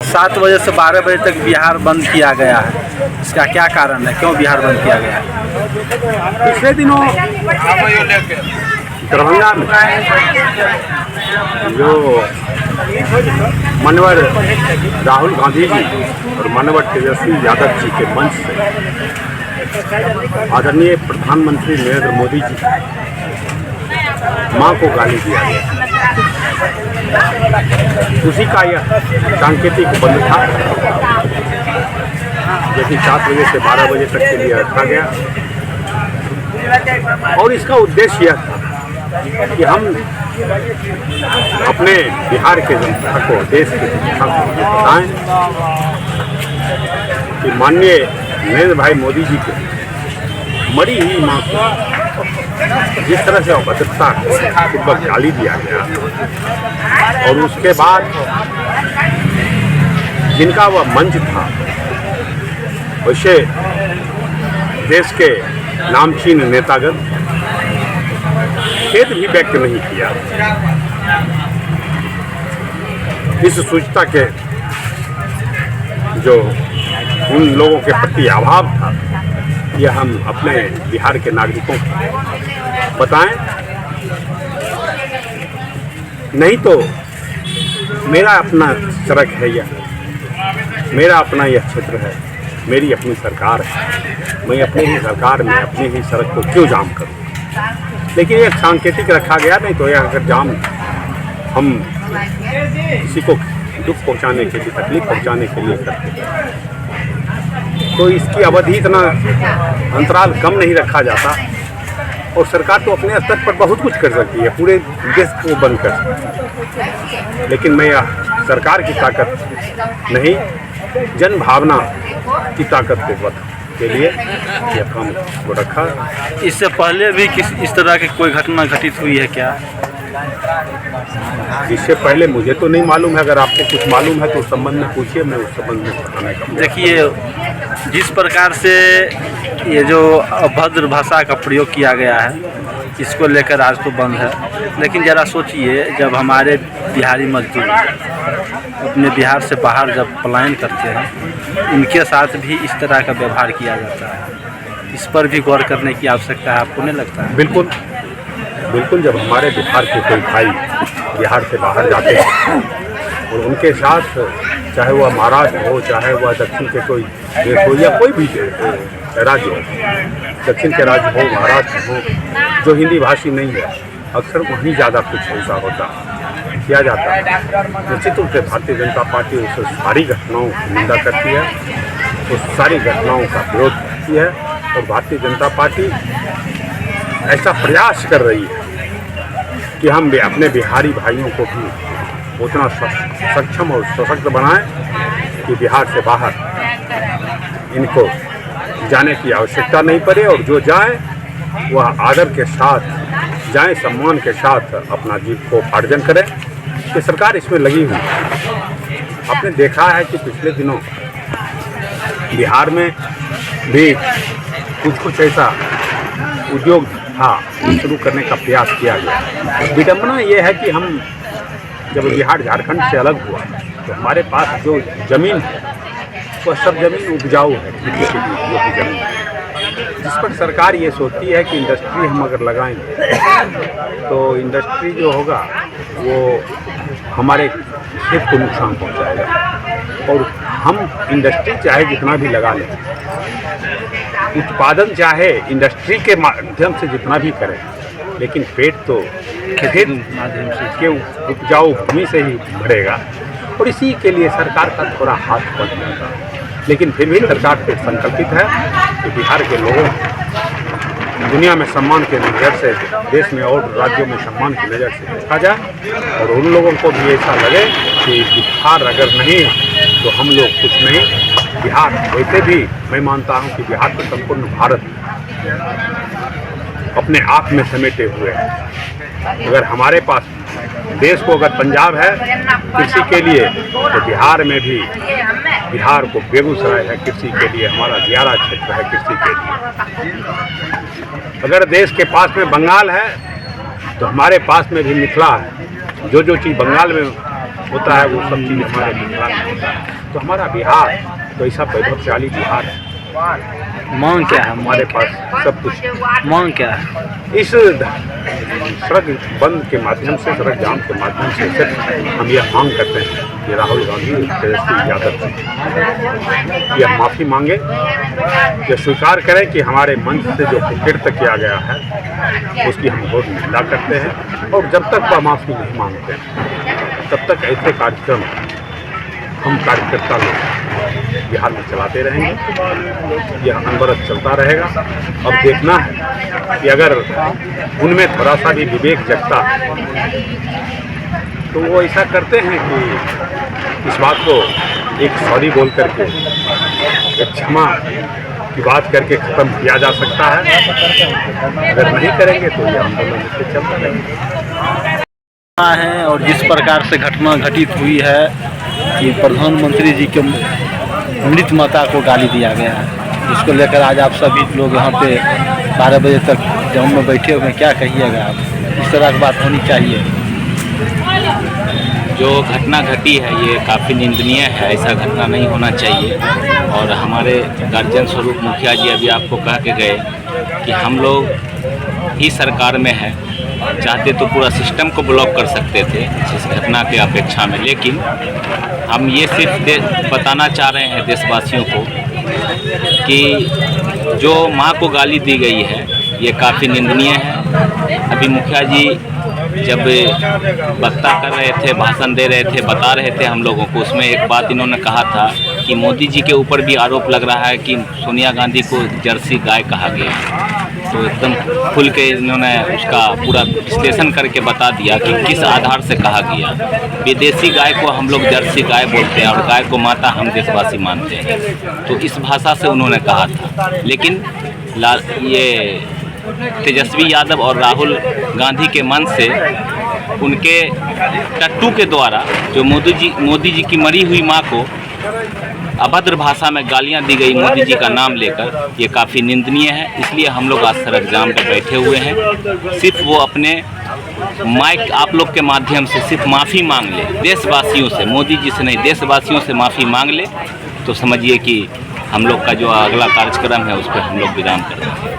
7 बजे से 12 बजे तक बिहार बंद किया गया है, इसका क्या कारण है, क्यों बिहार बंद किया गया है? पिछले दिनों दरभंगा में जो मानवर राहुल गांधी जी और मानवर तेजस्वी यादव जी के मंच से आदरणीय प्रधानमंत्री नरेंद्र मोदी जी मां को गाली दिया गया, उसी का यह सांकेतिक बंद था जो कि 7 बजे से 12 बजे तक के लिए रखा गया। और इसका उद्देश्य यह था कि हम अपने बिहार के जनता को, देश के जनता को बताएं कि माननीय नरेंद्र भाई मोदी जी के मरी हुई मां को जिस तरह से अभद्रता पूर्वक गाली दिया गया और उसके बाद जिनका वह मंच था वैसे देश के नामचीन नेतागण खेद भी व्यक्त नहीं किया। इस सूचना के जो उन लोगों के प्रति अभाव था, यह हम अपने बिहार के नागरिकों को बताएं। नहीं तो मेरा अपना सड़क है, यह मेरा अपना यह क्षेत्र है, मेरी अपनी सरकार है, मैं अपनी ही सरकार में अपनी ही सड़क को क्यों जाम करूं? लेकिन एक सांकेतिक रखा गया, नहीं तो यह अगर जाम हम किसी को दुख पहुंचाने के लिए, तकलीफ पहुंचाने के लिए करते तो इसकी अवधि इतना अंतराल कम नहीं रखा जाता। और सरकार तो अपने स्तर पर बहुत कुछ कर सकती है, पूरे देश को बंद कर सकती है, लेकिन मैं यह सरकार की ताकत नहीं, जन भावना की ताकत के लिए यह काम को रखा। इससे पहले भी इस तरह की कोई घटना घटित हुई है क्या? इससे पहले मुझे तो नहीं मालूम है, अगर आपको कुछ मालूम है तो उस संबंध में पूछिए, मैं उस संबंध में बताने का। देखिए, जिस प्रकार से ये जो अभद्र भाषा का प्रयोग किया गया है, इसको लेकर आज तो बंद है, लेकिन ज़रा सोचिए, जब हमारे बिहारी मजदूर अपने बिहार से बाहर जब पलायन करते हैं, उनके साथ भी इस तरह का व्यवहार किया जाता है। इस पर भी गौर करने की आवश्यकता है, आपको नहीं लगता है? बिल्कुल बिल्कुल, जब हमारे बिहार के कोई भाई बिहार से बाहर जाते हैं और उनके साथ, चाहे वह महाराष्ट्र हो, चाहे वह दक्षिण के कोई देश हो या कोई भी राज्य हो, दक्षिण के राज्य हो, महाराष्ट्र हो, जो हिंदी भाषी नहीं है, अक्सर वहीं ज़्यादा कुछ ऐसा होता किया जाता है। निश्चित रूप से भारतीय जनता पार्टी उस सारी घटनाओं की निंदा करती है, उस सारी घटनाओं का विरोध करती है और भारतीय जनता पार्टी ऐसा प्रयास कर रही है कि हम अपने बिहारी भाइयों को भी उतना सक्षम और सशक्त बनाएं कि बिहार से बाहर इनको जाने की आवश्यकता नहीं पड़े, और जो जाए वह आदर के साथ जाए, सम्मान के साथ अपना जीविकोपार्जन करें। कि सरकार इसमें लगी हुई है। आपने देखा है कि पिछले दिनों बिहार में भी कुछ ऐसा उद्योग था शुरू करने का प्रयास किया गया। विडंबना ये है कि हम जब बिहार झारखंड से अलग हुआ तो हमारे पास जो ज़मीन है वह सब ज़मीन उपजाऊ है, खेती के लिए जो भी ज़मीन है, जिस पर सरकार ये सोचती है कि इंडस्ट्री हम अगर लगाएंगे तो इंडस्ट्री जो होगा वो हमारे खेत को नुकसान पहुंचाएगा। और हम इंडस्ट्री चाहे जितना भी लगा लें, उत्पादन चाहे इंडस्ट्री के माध्यम से जितना भी करें, लेकिन पेट तो खेत माध्यम से के उपजाऊ भूमि से ही भरेगा। और इसी के लिए सरकार का थोड़ा हाथ बढ़ जाता है, लेकिन फिर भी सरकार फिर संकल्पित है कि बिहार के लोगों दुनिया में सम्मान के नज़र से, देश में और राज्यों में सम्मान की नज़र से देखा जाए, और उन लोगों को भी ऐसा लगे कि बिहार अगर नहीं तो हम लोग कुछ नहीं। बिहार वैसे भी मैं मानता हूं कि बिहार तो संपूर्ण भारत अपने आप में समेटे हुए है। अगर हमारे पास देश को अगर पंजाब है कृषि के लिए, तो बिहार में भी, बिहार को बेगूसराय है कृषि के लिए, हमारा दियारा क्षेत्र है कृषि के लिए। अगर देश के पास में बंगाल है तो हमारे पास में भी मिथिला है। जो चीज़ बंगाल में होता है वो सब चीज़ हमारे बिहार में होता है। तो हमारा बिहार तो ऐसा वैभवशाली बिहार है, मांग क्या है? हमारे पास सब कुछ। मांग क्या है? इस सड़क बंद के माध्यम से, सड़क जाम के माध्यम से सिर्फ हम यह मांग करते हैं कि राहुल गांधी तेजस्वी यादव जी यह माफ़ी मांगे, यह स्वीकार करें कि हमारे मंच से जो कृत्य किया गया है उसकी हम बहुत निंदा करते हैं। और जब तक वह माफ़ी नहीं मांगते तब तक ऐसे कार्यक्रम हम कार्यकर्ता लोग बिहार में चलाते रहेंगे, यह अनवरत चलता रहेगा। अब देखना है कि अगर उनमें थोड़ा सा भी विवेक जगता तो वो ऐसा करते हैं कि इस बात को एक सॉरी बोल करके, एक क्षमा की बात करके ख़त्म किया जा सकता है। अगर नहीं करेंगे तो यह आंदोलन इससे चलता रहेगा। है और जिस प्रकार से घटना घटित हुई है कि प्रधानमंत्री जी के मृत माता को गाली दिया गया है, जिसको लेकर आज आप सभी लोग यहाँ पे 12 बजे तक जाम में बैठे हुए हैं, क्या कहिएगा आप? इस तरह की बात होनी चाहिए। जो घटना घटी है ये काफ़ी निंदनीय है, ऐसा घटना नहीं होना चाहिए। और हमारे गार्जियन स्वरूप मुखिया जी अभी आपको कह के गए कि हम लोग ही सरकार में हैं, चाहते तो पूरा सिस्टम को ब्लॉक कर सकते थे इस घटना के अपेक्षा में, लेकिन हम ये सिर्फ बताना चाह रहे हैं देशवासियों को कि जो माँ को गाली दी गई है ये काफ़ी निंदनीय है। अभी मुखिया जी जब वक्ता कर रहे थे, भाषण दे रहे थे, बता रहे थे हम लोगों को, उसमें एक बात इन्होंने कहा था कि मोदी जी के ऊपर भी आरोप लग रहा है कि सोनिया गांधी को जर्सी गाय कहा गया। तो एकदम खुल के इन्होंने उसका पूरा विश्लेषण करके बता दिया कि किस आधार से कहा गया। विदेशी गाय को हम लोग जर्सी गाय बोलते हैं और गाय को माता हम देशवासी मानते हैं, तो इस भाषा से उन्होंने कहा था। लेकिन ये तेजस्वी यादव और राहुल गांधी के मन से उनके टट्टू के द्वारा जो मोदी जी की मरी हुई माँ को अभद्र भाषा में गालियां दी गई मोदी जी का नाम लेकर, ये काफ़ी निंदनीय है। इसलिए हम लोग आज सड़क जाम पर बैठे हुए हैं। सिर्फ वो अपने माइक आप लोग के माध्यम से सिर्फ माफ़ी मांग ले देशवासियों से, मोदी जी से नहीं, देशवासियों से माफ़ी मांग ले तो समझिए कि हम लोग का जो अगला कार्यक्रम है उस पर हम लोग विराम कर देंगे।